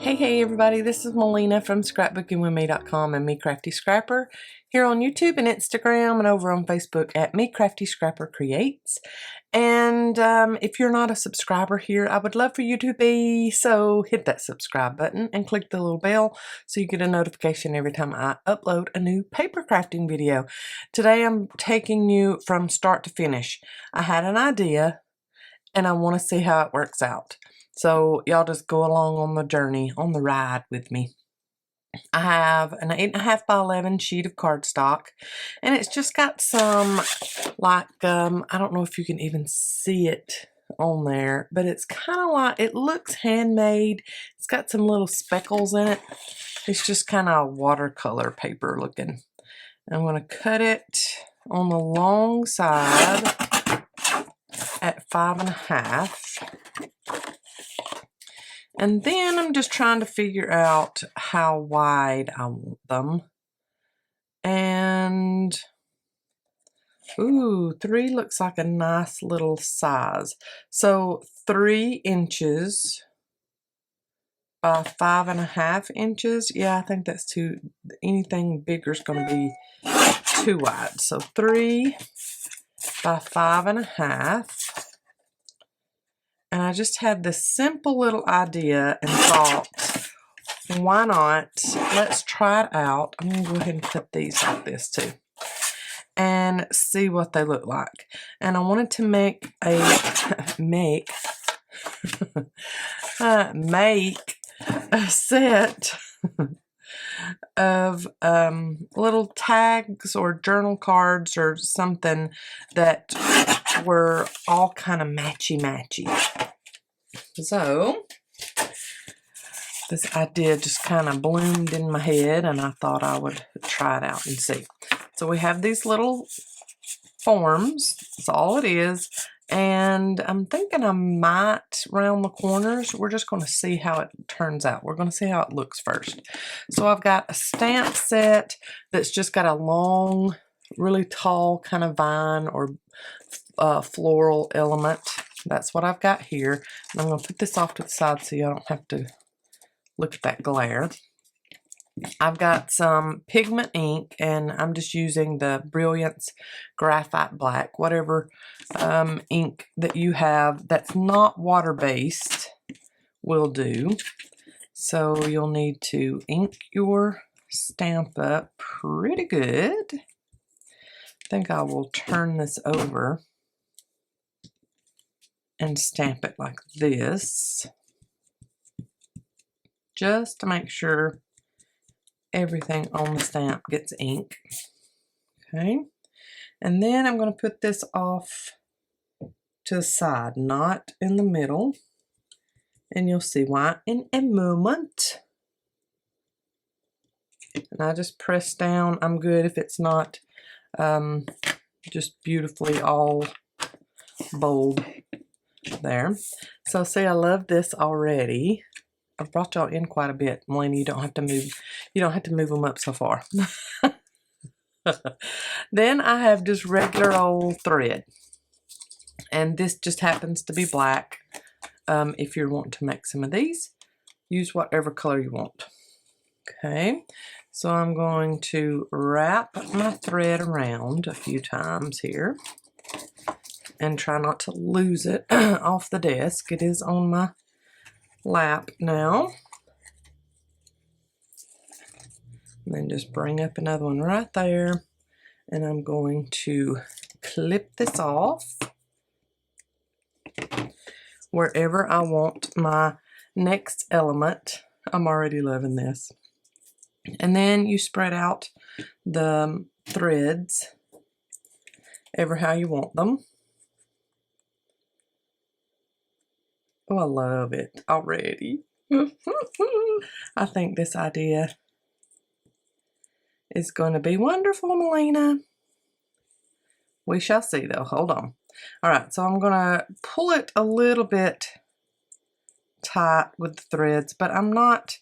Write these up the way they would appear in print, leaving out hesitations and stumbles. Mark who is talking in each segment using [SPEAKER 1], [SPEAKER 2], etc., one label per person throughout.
[SPEAKER 1] Hey everybody, this is Melina from ScrapbookingWithMe.com and Me Crafty Scrapper here on YouTube and Instagram and over on Facebook at Me Crafty Scrapper Creates. And if you're not a subscriber here, I would love for you to be, so hit that subscribe button and click the little bell so you get a notification every time I upload a new paper crafting video. Today I'm taking you from start to finish. I had an idea and I want to see how it works out. So y'all just go along on the journey, on the ride with me. I have an 8.5 by 11 sheet of cardstock, and it's just got some, like, I don't know if you can even see it on there, but it's kind of like, it looks handmade. It's got some little speckles in it. It's just kind of watercolor paper looking. I'm going to cut it on the long side at 5.5. And then I'm just trying to figure out how wide I want them. And, ooh, 3 looks like a nice little size. So 3 inches by 5.5 inches. Yeah, I think that's too, anything bigger is going to be too wide. So 3 by 5.5. And I just had this simple little idea and thought, why not? Let's try it out. I'm going to go ahead and cut these like this too and see what they look like. And I wanted to make a make a set of little tags or journal cards or something that were all kind of matchy-matchy. So this idea just kind of bloomed in my head and I thought I would try it out and see. So we have these little forms, that's all it is, and I'm thinking I might round the corners. We're just going to see how it turns out. We're going to see how it looks first. So I've got a stamp set that's just got a long, really tall kind of vine or floral element. That's what I've got here. And I'm going to put this off to the side so you don't have to look at that glare. I've got some pigment ink and I'm just using the Brilliance Graphite Black, whatever ink that you have that's not water-based will do. So you'll need to ink your stamp up pretty good. I think I will turn this over and stamp it like this, just to make sure everything on the stamp gets ink. Okay, and then I'm going to put this off to the side, not in the middle, and you'll see why in a moment. And I just press down. I'm good if it's not just beautifully all bold there. So see, I love this already. I've brought y'all in quite a bit, Melina. You don't have to move them up so far. Then I have just regular old thread, and this just happens to be black. If you're wanting to make some of these, use whatever color you want. Okay, so I'm going to wrap my thread around a few times here and try not to lose it off the desk. It is on my lap now. And then just bring up another one right there. And I'm going to clip this off wherever I want my next element. I'm already loving this. And then you spread out the threads ever how you want them. Oh, I love it already. I think this idea is going to be wonderful, Melina. We shall see, though. Hold on. All right, so I'm going to pull it a little bit tight with the threads, but I'm not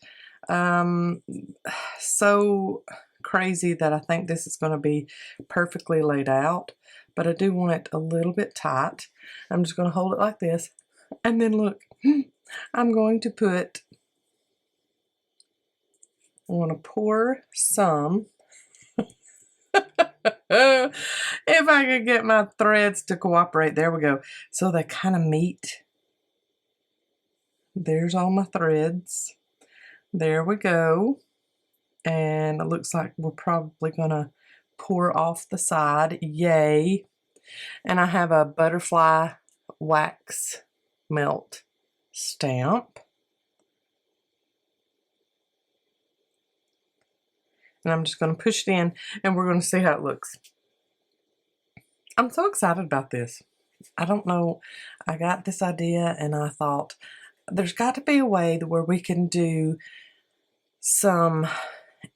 [SPEAKER 1] so crazy that I think this is going to be perfectly laid out, but I do want it a little bit tight. I'm just going to hold it like this. And then look, I'm going to put I want to pour some. If I could get my threads to cooperate. There we go. So they kind of meet. There's all my threads. There we go. And it looks like we're probably going to pour off the side. Yay. And I have a butterfly wax melt stamp. And I'm just going to push it in and we're going to see how it looks. I'm so excited about this. I don't know. I got this idea and I thought there's got to be a way where we can do some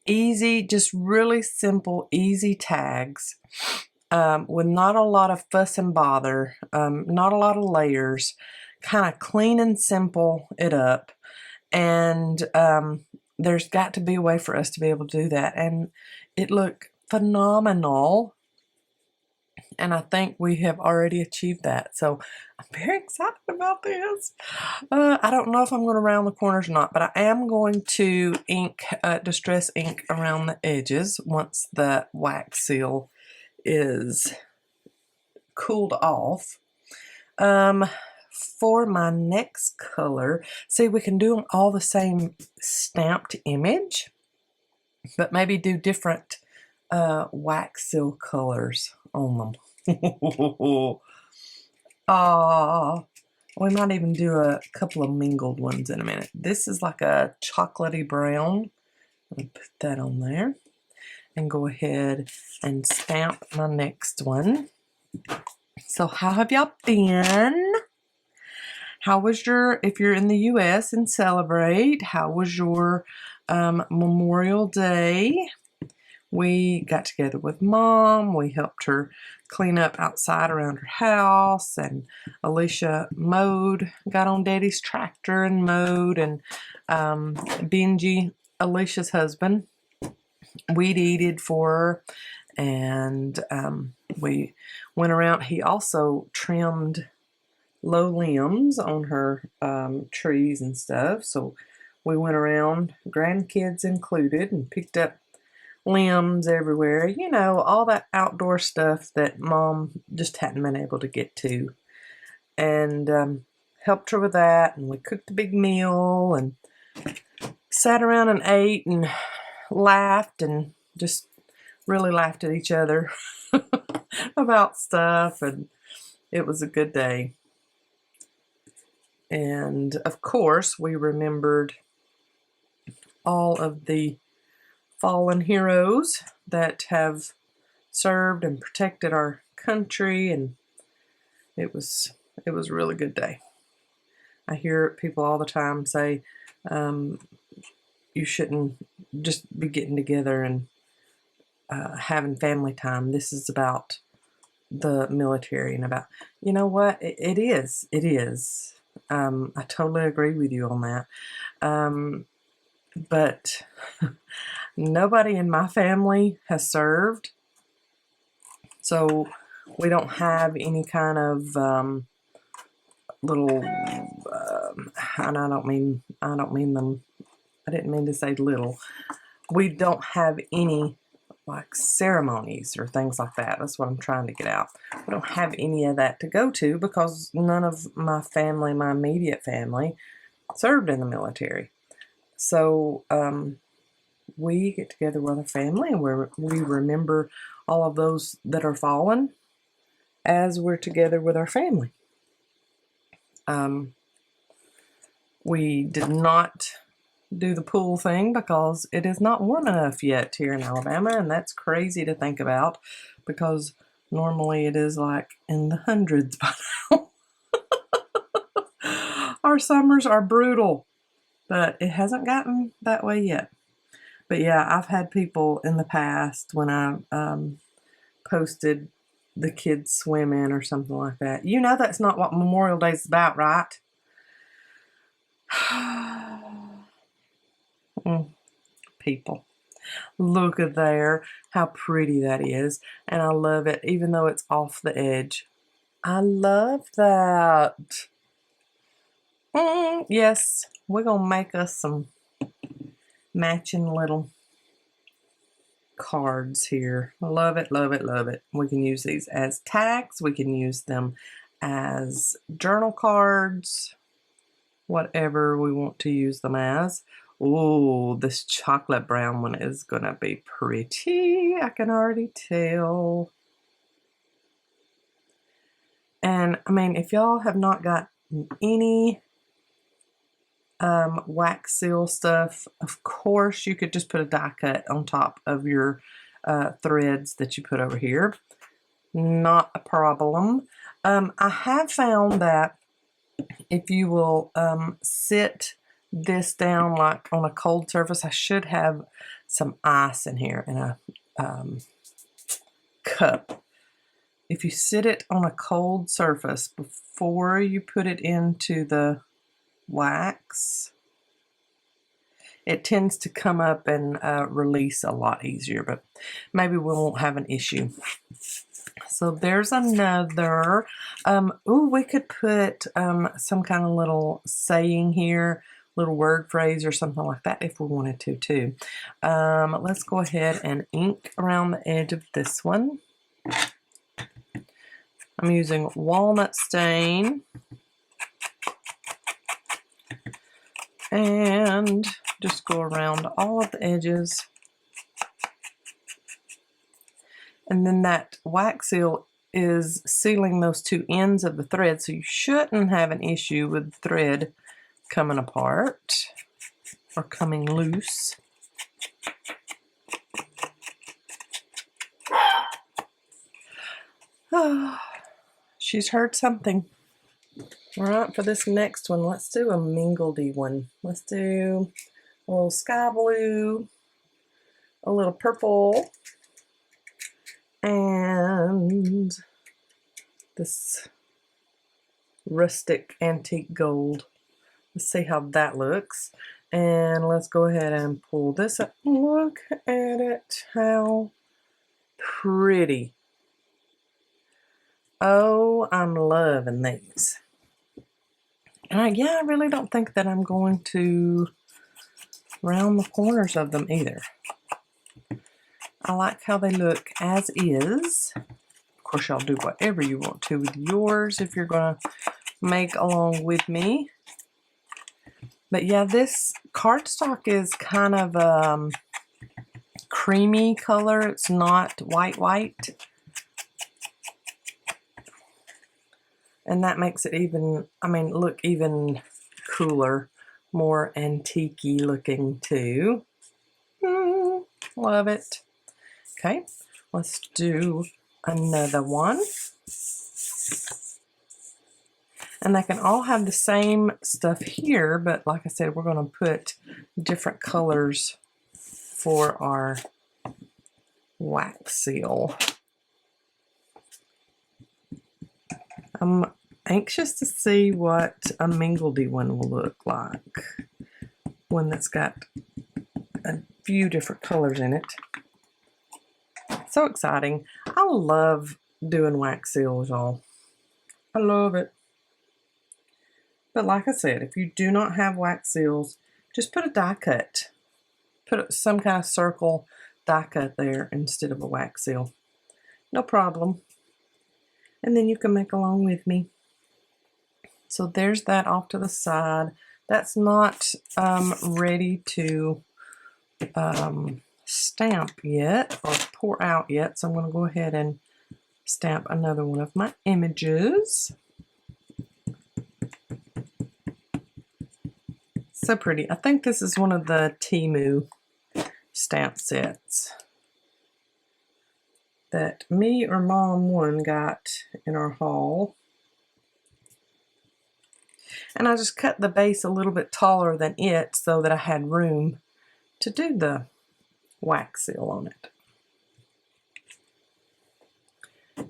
[SPEAKER 1] easy, just really simple, easy tags with not a lot of fuss and bother, not a lot of layers, kind of clean and simple it up. And there's got to be a way for us to be able to do that. And it looked phenomenal. And I think we have already achieved that. So I'm very excited about this. I don't know if I'm going to round the corners or not, but I am going to ink, distress ink around the edges once the wax seal is cooled off. For my next color, see, we can do them all the same stamped image, but maybe do different wax seal colors on them. We might even do a couple of mingled ones in a minute. This is like a chocolatey brown. Let me put that on there and go ahead and stamp my next one. So how have y'all been? How was your, if you're in the U.S. and celebrate, how was your Memorial Day? We got together with Mom. We helped her clean up outside around her house, and Alicia mowed, got on Daddy's tractor and mowed, and Benji, Alicia's husband, weed-eated for her, and we went around. He also trimmed low limbs on her trees and stuff, so we went around, grandkids included, and picked up limbs everywhere, you know, all that outdoor stuff that Mom just hadn't been able to get to, and helped her with that. And we cooked a big meal and sat around and ate and laughed and just really laughed at each other about stuff, and it was a good day. And of course we remembered all of the fallen heroes that have served and protected our country, and it was a really good day. I hear people all the time say you shouldn't just be getting together and having family time. This is about the military and about, you know what, it is. I totally agree with you on that. But nobody in my family has served, so we don't have any kind of little, and I don't mean them, I didn't mean to say little. We don't have any like ceremonies or things like that. That's what I'm trying to get out. We don't have any of that to go to because none of my family, my immediate family, served in the military. So we get together with our family and we remember all of those that are fallen as we're together with our family. We did not do the pool thing because it is not warm enough yet here in Alabama, and that's crazy to think about because normally it is like in the hundreds by now. Our summers are brutal, but it hasn't gotten that way yet. But yeah, I've had people in the past when I posted the kids swimming or something like that. You know that's not what Memorial Day is about, right? People. Look at there, how pretty that is. And I love it, even though it's off the edge. I love that. Yes, we're going to make us some matching little cards here. Love it, love it, love it. We can use these as tags. We can use them as journal cards, whatever we want to use them as. Oh, this chocolate brown one is gonna be pretty. I can already tell. And I mean, if y'all have not got any wax seal stuff, of course you could just put a die cut on top of your threads that you put over here. Not a problem. I have found that if you will sit this down like on a cold surface, I should have some ice in here in a cup. If you sit it on a cold surface before you put it into the wax, it tends to come up and release a lot easier, but maybe we won't have an issue. So there's another. Ooh, we could put some kind of little saying here, little word phrase or something like that if we wanted to too. Let's go ahead and ink around the edge of this one. I'm using walnut stain and just go around all of the edges. And then that wax seal is sealing those two ends of the thread, so you shouldn't have an issue with the thread coming apart or coming loose. Oh, she's heard something. All right, for this next one, let's do a mingledy one. Let's do a little sky blue, a little purple, and this rustic antique gold. Let's see how that looks. And let's go ahead and pull this up. Look at it, how pretty. Oh, I'm loving these. Yeah, I really don't think that I'm going to round the corners of them either. I like how they look as is. Of course, y'all do whatever you want to with yours if you're going to make along with me. But yeah, this cardstock is kind of a creamy color. It's not white. And that makes it even, I mean, look even cooler, more antique-y looking too. Love it. Okay, let's do another one. And they can all have the same stuff here, but like I said, we're going to put different colors for our wax seal. I'm anxious to see what a mingledy one will look like. One that's got a few different colors in it. So exciting. I love doing wax seals, y'all. I love it. But like I said, if you do not have wax seals, just put a die cut. Put some kind of circle die cut there instead of a wax seal. No problem. And then you can make along with me. So there's that off to the side. That's not ready to stamp yet or pour out yet. So I'm going to go ahead and stamp another one of my images. So pretty. I think this is one of the Temu stamp sets that me or Mom one got in our haul. And I just cut the base a little bit taller than it so that I had room to do the wax seal on it.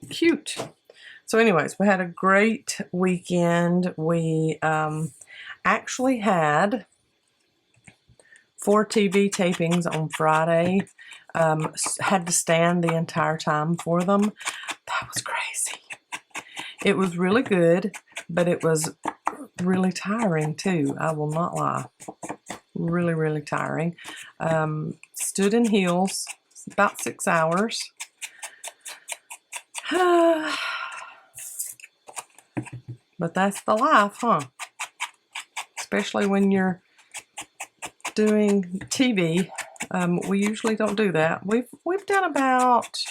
[SPEAKER 1] Cute. So anyways, we had a great weekend. We actually had 4 TV tapings on Friday. Had to stand the entire time for them. That was crazy. It was really good, but it was really tiring too. I will not lie. really, really tiring. Stood in heels about 6 hours. But that's the life, huh? Especially when you're doing TV. We usually don't do that. We've done about,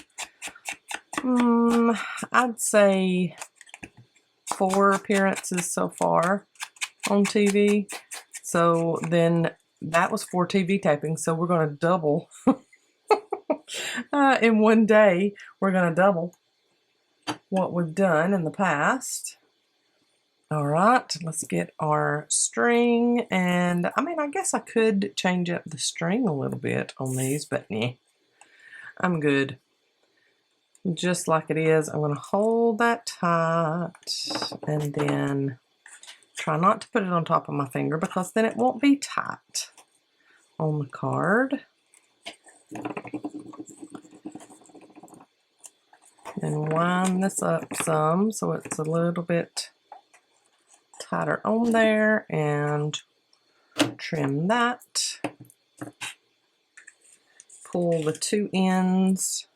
[SPEAKER 1] I'd say 4 appearances so far on TV. So then that was 4 TV tapings. So we're going to double in one day. We're going to double what we've done in the past. All right, let's get our string. And I mean, I guess I could change up the string a little bit on these, but nah, I'm good. Just like it is, I'm going to hold that tight and then try not to put it on top of my finger because then it won't be tight on the card. And wind this up some so it's a little bit tighter on there, and trim that. Pull the 2 ends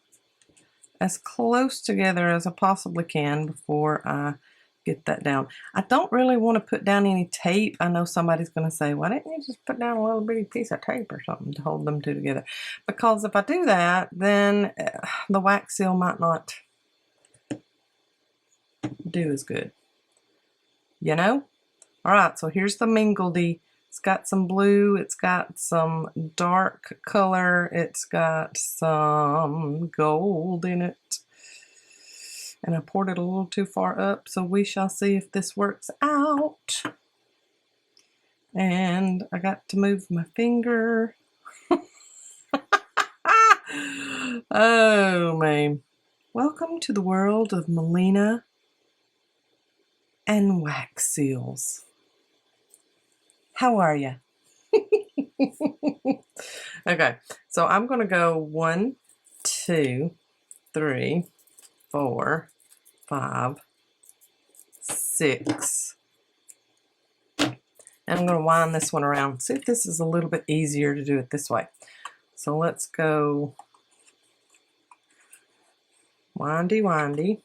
[SPEAKER 1] as close together as I possibly can before I get that down. I don't really want to put down any tape. I know somebody's going to say, why didn't you just put down a little bitty piece of tape or something to hold them 2 together? Because if I do that, then the wax seal might not do as good. You know? All right, so here's the mingledy. It's got some blue, it's got some dark color, it's got some gold in it. And I poured it a little too far up, so we shall see if this works out. And I got to move my finger. Oh, man. Welcome to the world of Melina and wax seals. How are you? Okay, so I'm going to go 1, 2, 3, 4, 5, 6. And I'm going to wind this one around. See if this is a little bit easier to do it this way. So let's go windy, windy.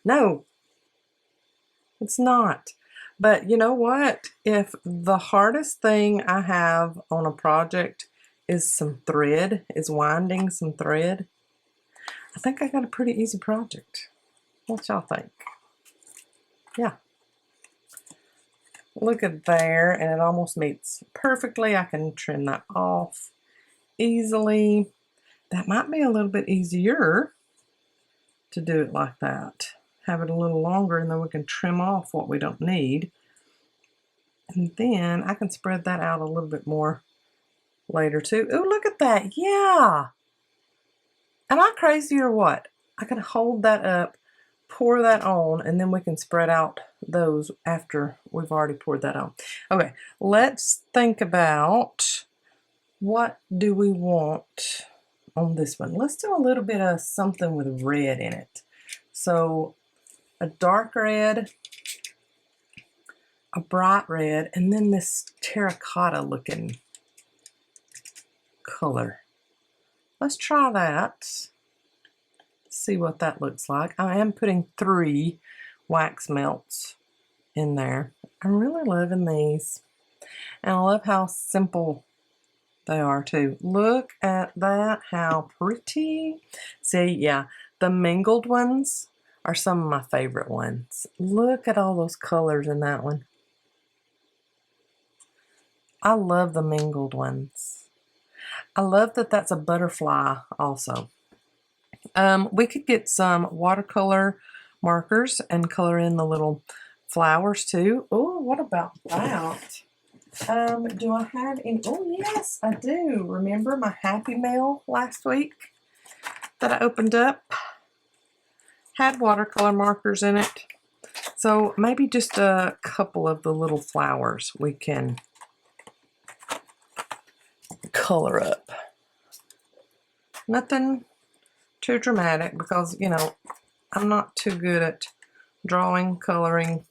[SPEAKER 1] No, it's not. But you know what? If the hardest thing I have on a project is some thread, is winding some thread, I think I got a pretty easy project. What y'all think? Yeah. Look at there, and it almost meets perfectly. I can trim that off easily. That might be a little bit easier to do it like that. Have it a little longer, and then we can trim off what we don't need. And then I can spread that out a little bit more later too. Oh, look at that. Yeah. Am I crazy or what? I can hold that up, pour that on, and then we can spread out those after we've already poured that on. Okay, let's think about what do we want on this one. Let's do a little bit of something with red in it. So a dark red, a bright red, and then this terracotta looking color. Let's try that. See what that looks like. I am putting 3 wax melts in there. I'm really loving these. And I love how simple they are too. Look at that, how pretty. See, yeah, the mingled ones are some of my favorite ones. Look at all those colors in that one. I love the mingled ones. I love that that's a butterfly also. We could get some watercolor markers and color in the little flowers too. Oh, what about that? Do I have any? Oh, yes, I do. Remember my Happy Mail last week that I opened up? Had watercolor markers in it. So maybe just a couple of the little flowers we can color up. Nothing too dramatic because, you know, I'm not too good at drawing, coloring,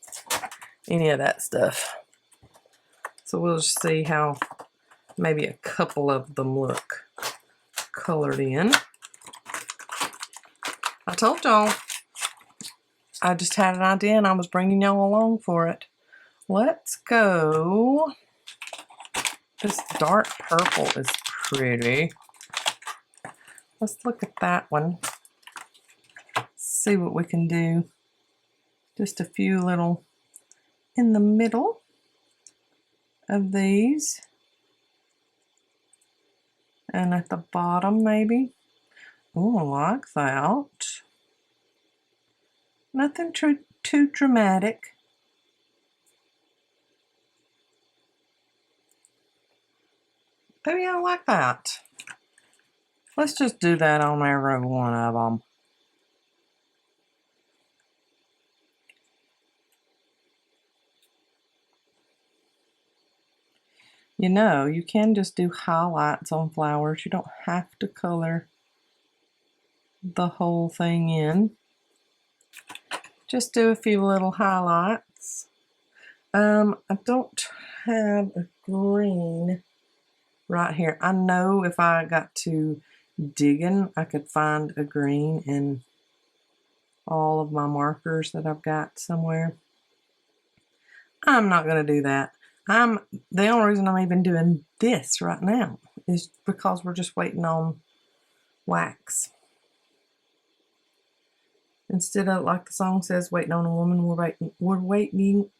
[SPEAKER 1] any of that stuff. So we'll just see how maybe a couple of them look colored in. I told y'all, I just had an idea and I was bringing y'all along for it. Let's go. This dark purple is pretty. Let's look at that one. See what we can do. Just a few little in the middle of these. And at the bottom maybe. Oh, I like that. Nothing too dramatic. Maybe I like that. Let's just do that on every one of them. You know, you can just do highlights on flowers. You don't have to color the whole thing in. Just do a few little highlights. I don't have a green right here. I know if I got to digging, I could find a green in all of my markers that I've got somewhere. I'm not going to do that. The only reason I'm even doing this right now is because we're just waiting on wax. Instead of, like the song says, waiting on a woman, we're waiting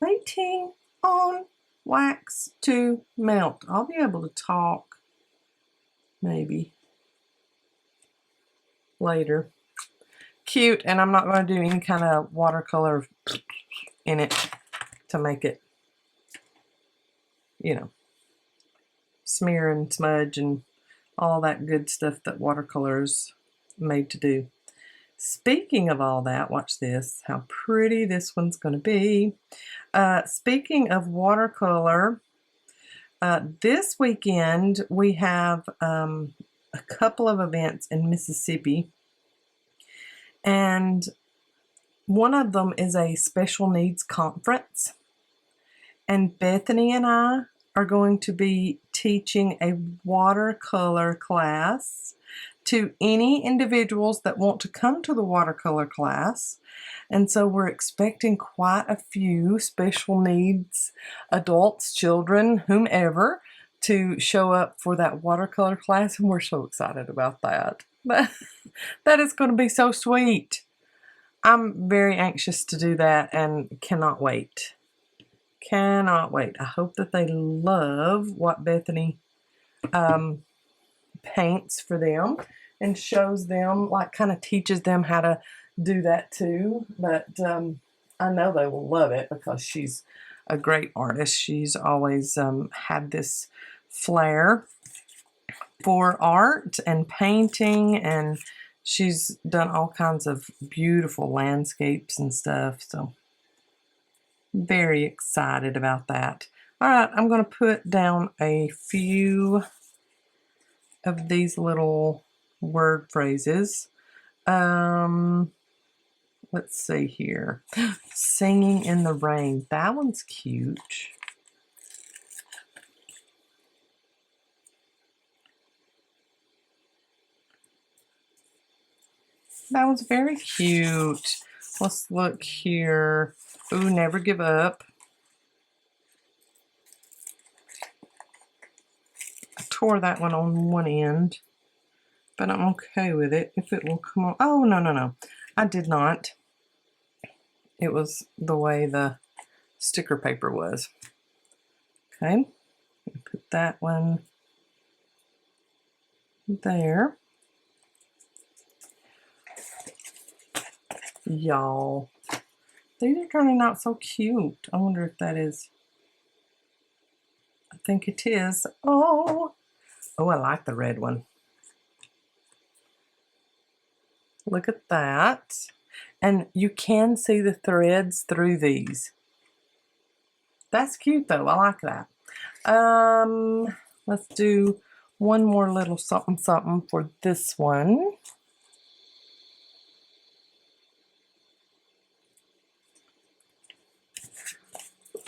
[SPEAKER 1] on wax to melt. I'll be able to talk maybe later. Cute, and I'm not going to do any kind of watercolor in it to make it, you know, smear and smudge and all that good stuff that watercolor is made to do. Speaking of all that, watch this, how pretty this one's going to be. Speaking of watercolor, this weekend we have a couple of events in Mississippi, and one of them is a special needs conference, and Bethany and I are going to be teaching a watercolor class to any individuals that want to come to the watercolor class. And so we're expecting quite a few special needs adults, children, whomever, to show up for that watercolor class, and we're so excited about that. That is going to be so sweet. I'm very anxious to do that and cannot wait. Cannot wait. I hope that they love what Bethany paints for them and shows them, like kind of teaches them how to do that too. But I know they will love it because she's a great artist. She's always had this flair for art and painting, and she's done all kinds of beautiful landscapes and stuff. So very excited about that. All right, I'm going to put down a few of these little word phrases. Let's see here. Singing in the rain. That one's cute. That was very cute. Let's look here. Ooh, never give up. I tore that one on one end, but I'm okay with it if it will come on. Oh, no. I did not. It was the way the sticker paper was. Okay. Put that one there. Y'all, these are turning out so cute. I wonder if that is. I think it is. Oh, I like the red one. Look at that. And you can see the threads through these. That's cute though. I like that. Let's do one more little something something for this one.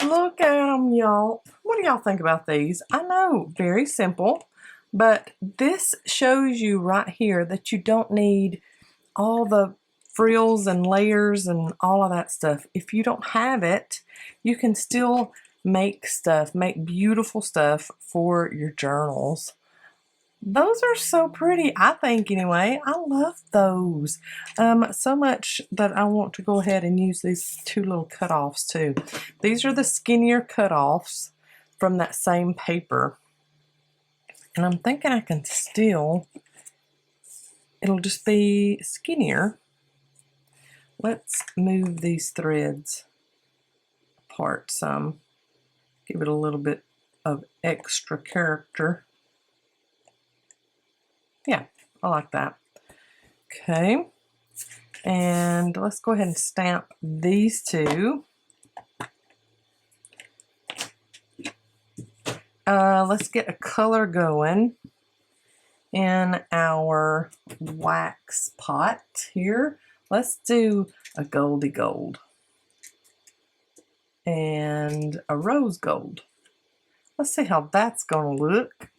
[SPEAKER 1] Look at them, y'all. What do y'all think about these? I know, very simple, but this shows you right here that you don't need all the frills and layers and all of that stuff. If you don't have it, you can still make stuff, make beautiful stuff for your journals. Those are so pretty, I think, anyway. I love those so much that I want to go ahead and use these two little cutoffs too. These are the skinnier cutoffs from that same paper. And I'm thinking I can still, it'll just be skinnier. Let's move these threads apart some. Give it a little bit of extra character. Yeah, I like that. Okay, and let's go ahead and stamp these two. Let's get a color going in our wax pot here. Let's do a goldy gold and a rose gold. Let's see how that's going to look.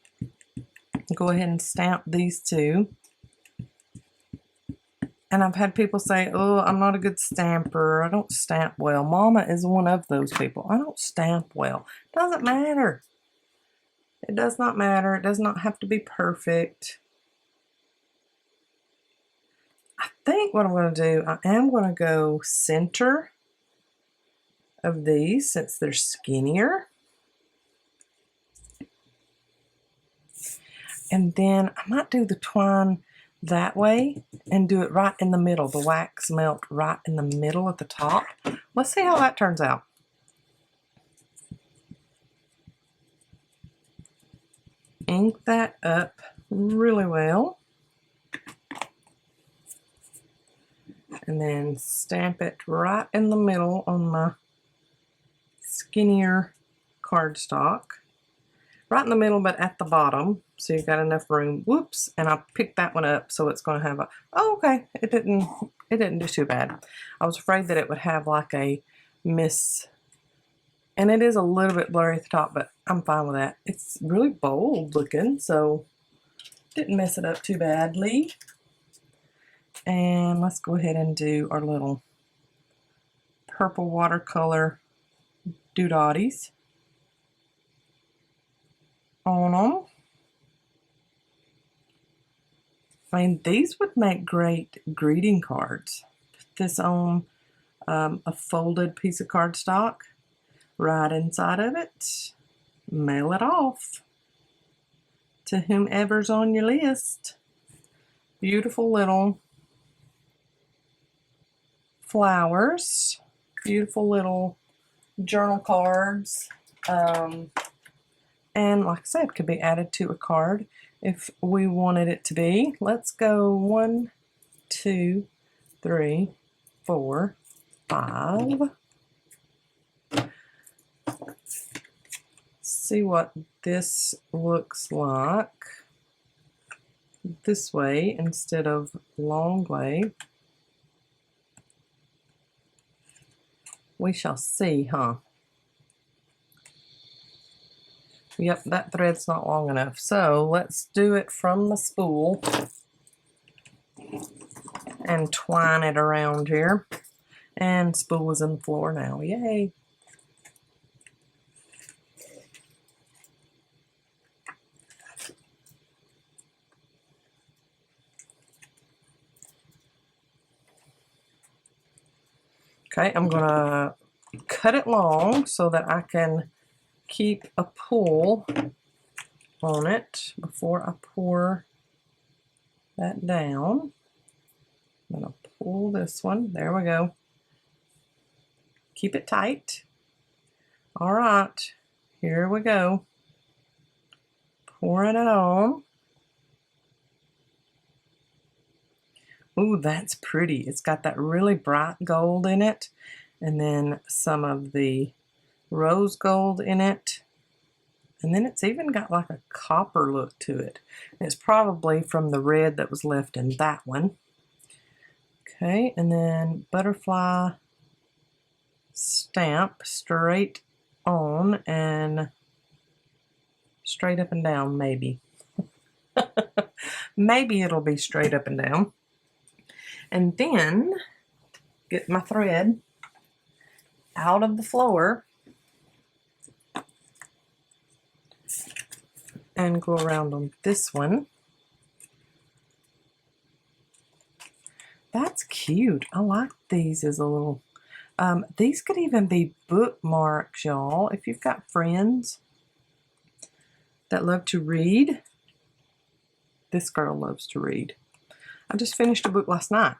[SPEAKER 1] Go ahead and stamp these two. And I've had people say, oh, I'm not a good stamper. I don't stamp well. Mama is one of those people. I don't stamp well. Doesn't matter. It does not matter. It does not have to be perfect. I think what I'm going to do, I am going to go center of these since they're skinnier. And then I might do the twine that way and do it right in the middle, the wax melt right in the middle at the top. Let's see how that turns out. Ink that up really well. And then stamp it right in the middle on my skinnier cardstock. Right in the middle, but at the bottom, so you've got enough room. Whoops, and I picked that one up, so it's going to have a, oh, okay, it didn't do too bad. I was afraid that it would have like a miss, and it is a little bit blurry at the top, but I'm fine with that. It's really bold looking, so didn't mess it up too badly. And let's go ahead and do our little purple watercolor doodaddies on them. I mean, these would make great greeting cards. Put this on a folded piece of cardstock, right inside of it, mail it off to whomever's on your list. Beautiful little flowers, beautiful little journal cards. And like I said, could be added to a card if we wanted it to be. Let's go 1, 2, 3, 4, 5. See what this looks like this way instead of long way. We shall see, huh? Yep, that thread's not long enough. So let's do it from the spool and twine it around here. And spool is on the floor now. Yay! Okay, I'm gonna cut it long so that I can keep a pull on it before I pour that down. I'm going to pull this one. There we go. Keep it tight. All right, here we go. Pouring it on. Ooh, that's pretty. It's got that really bright gold in it, and then some of the rose gold in it, and then it's even got like a copper look to it. It's probably from the red that was left in that one. Okay, and then butterfly stamp straight on and straight up and down, maybe. Maybe it'll be straight up and down. And then get my thread out of the floor and go around on this one. That's cute. I like these as a little, these could even be bookmarks, y'all. If you've got friends that love to read, this girl loves to read. I just finished a book last night.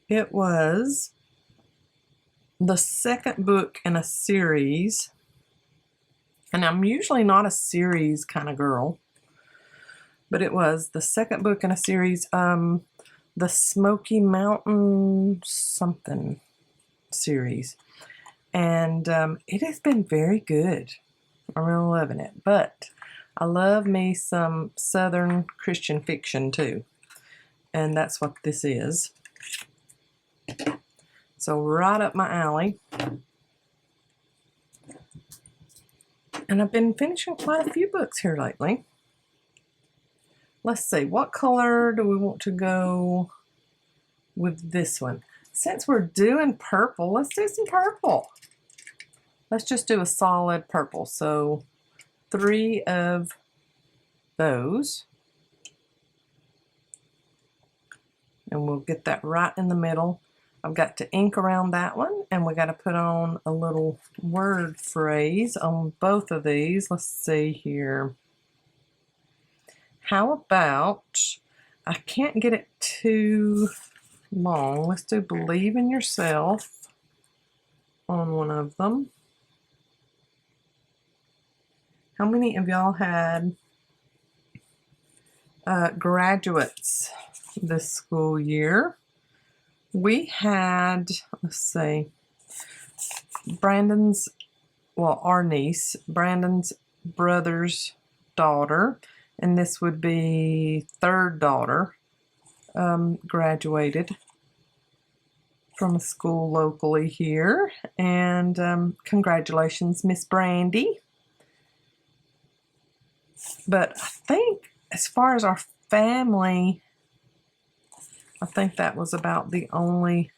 [SPEAKER 1] It was the second book in a series, and I'm usually not a series kind of girl, but it was the second book in a series, the Smoky Mountain something series, and it has been very good. I'm really loving it, but I love me some Southern Christian fiction too, and that's what this is. So right up my alley. And I've been finishing quite a few books here lately. Let's see, what color do we want to go with this one? Since we're doing purple, let's do some purple. Let's just do a solid purple. So 3 of those. And we'll get that right in the middle. I've got to ink around that one, and we got to put on a little word phrase on both of these. Let's see here. How about, I can't get it too long. Let's do believe in yourself on one of them. How many of y'all had graduates this school year? We had, let's see, Brandon's, well, our niece, Brandon's brother's daughter, and this would be third daughter, graduated from a school locally here. And congratulations, Miss Brandy. But I think as far as our family, I think that was about the only,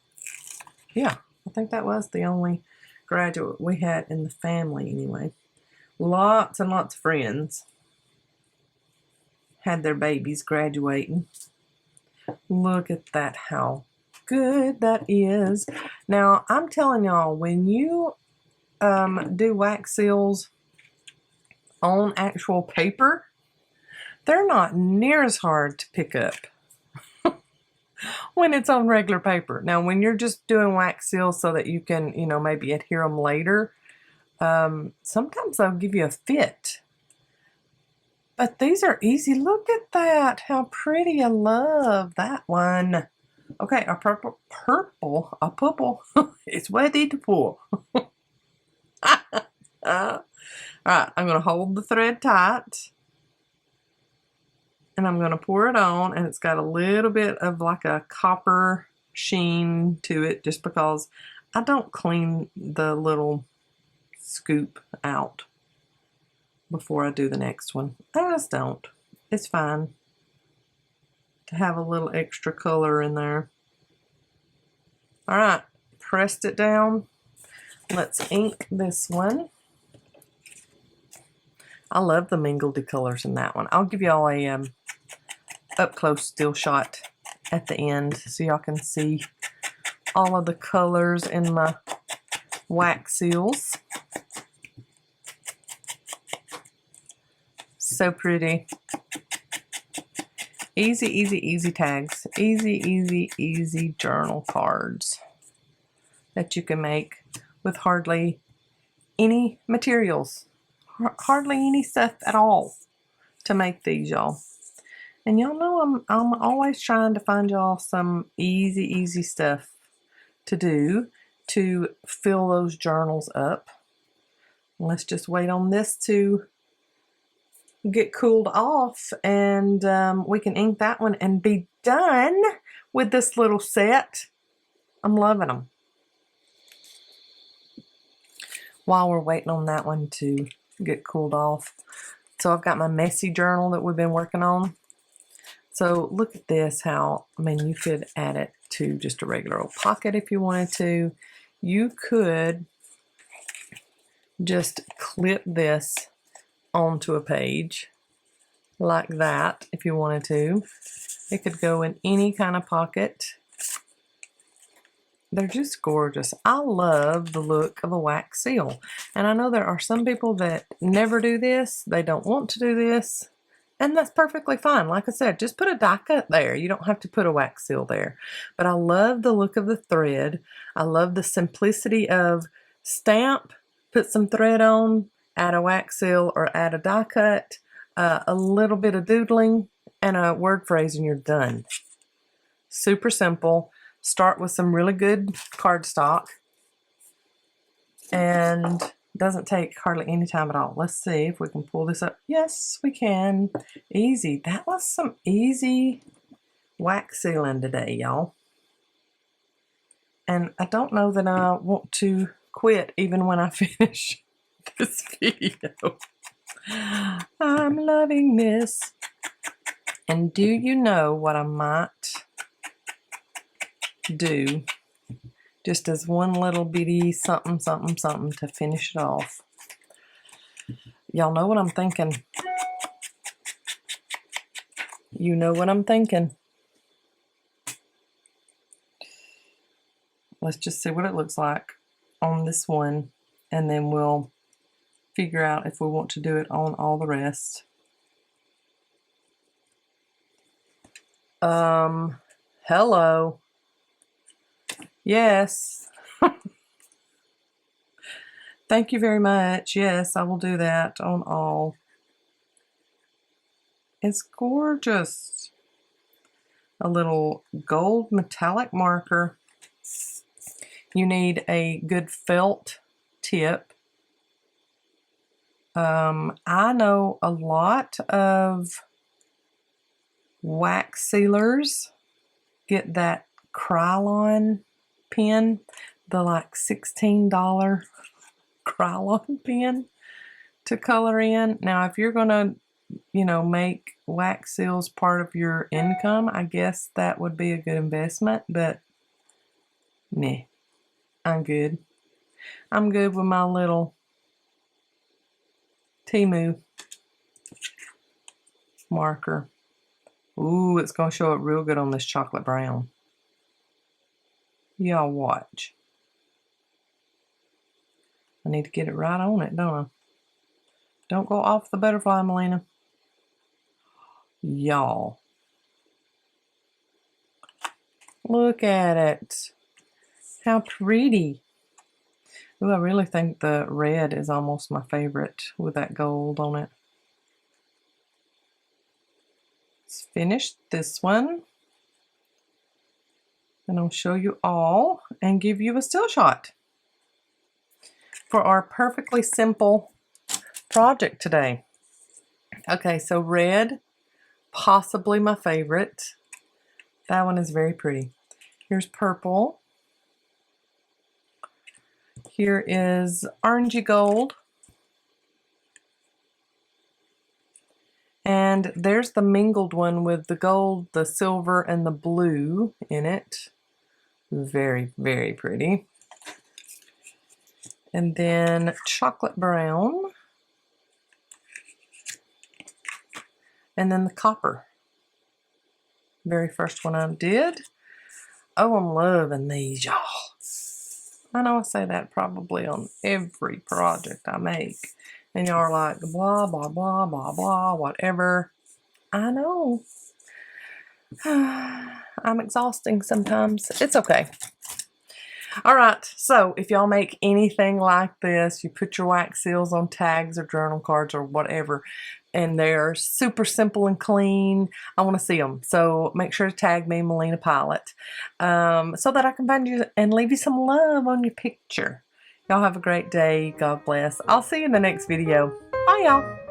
[SPEAKER 1] yeah, I think that was the only graduate we had in the family anyway. Lots and lots of friends had their babies graduating. Look at that, how good that is. Now, I'm telling y'all, when you do wax seals on actual paper, they're not near as hard to pick up when it's on regular paper. Now, when you're just doing wax seals so that you can, you know, maybe adhere them later, sometimes they'll give you a fit. But these are easy. Look at that. How pretty. I love that one. Okay, a purple, it's ready to pour. All right, I'm going to hold the thread tight. And I'm going to pour it on, and it's got a little bit of like a copper sheen to it just because I don't clean the little scoop out before I do the next one. I just don't. It's fine to have a little extra color in there. All right, pressed it down. Let's ink this one. I love the mingledy colors in that one. I'll give y'all a up close still shot at the end so y'all can see all of the colors in my wax seals. So pretty. Easy, easy, easy tags. Easy, easy, easy journal cards that you can make with hardly any materials. Hardly any stuff at all to make these, y'all. And y'all know I'm always trying to find y'all some easy stuff to do to fill those journals up. Let's just wait on this to get cooled off, and we can ink that one and be done with this little set. I'm loving them. while we're waiting on that one to get cooled off. So I've got my messy journal that we've been working on. So look at this, how, I mean, you could add it to just a regular old pocket if you wanted to. You could just clip this onto a page like that if you wanted to. It could go in any kind of pocket. They're just gorgeous. I love the look of a wax seal. And I know there are some people that never do this. They don't want to do this. And that's perfectly fine. Like I said, just put a die cut there. You don't have to put a wax seal there. But I love the look of the thread. I love the simplicity of stamp, put some thread on, add a wax seal or add a die cut, a little bit of doodling, and a word phrase, and you're done. Super simple. Start with some really good cardstock, and doesn't take hardly any time at all. Let's see if we can pull this up. Yes, we can. Easy. That was some easy wax sealing today, y'all. And I don't know that I want to quit even when I finish this video. I'm loving this. And do you know what I might do just as one little bitty something to finish it off? Y'all know what I'm thinking. You know what I'm thinking. Let's just see what it looks like on this one, and then we'll figure out if we want to do it on all the rest. Hello. Yes. Thank you very much. Yes, I will do that on all. It's gorgeous. A little gold metallic marker. You need a good felt tip. I know a lot of wax sealers get that Krylon pen, the like $16 Krylon pen to color in. Now, if you're gonna, you know, make wax seals part of your income, I guess that would be a good investment, but nah, I'm good. I'm good with my little Timu marker. Ooh, it's gonna show up real good on this chocolate brown. Y'all watch. I need to get it right on it, don't I? Don't go off the butterfly, Melina. Y'all. Look at it. How pretty. Ooh, I really think the red is almost my favorite with that gold on it. Let's finish this one. And I'll show you all and give you a still shot for our perfectly simple project today. Okay, so red, possibly my favorite. That one is very pretty. Here's purple. Here is orangey gold. And there's the mingled one with the gold, the silver, and the blue in it. Very, very pretty. And then chocolate brown. And then the copper. Very first one I did. Oh, I'm loving these, y'all. I know I say that probably on every project I make. And y'all are like, blah, blah, blah, blah, blah, whatever. I know. I'm exhausting sometimes. It's okay. All right, so if y'all make anything like this, you put your wax seals on tags or journal cards or whatever, and they're super simple and clean, I want to see them. So make sure to tag me, Melina Pylant, so that I can find you and leave you some love on your picture. Y'all have a great day. God bless. I'll see you in the next video. Bye, y'all.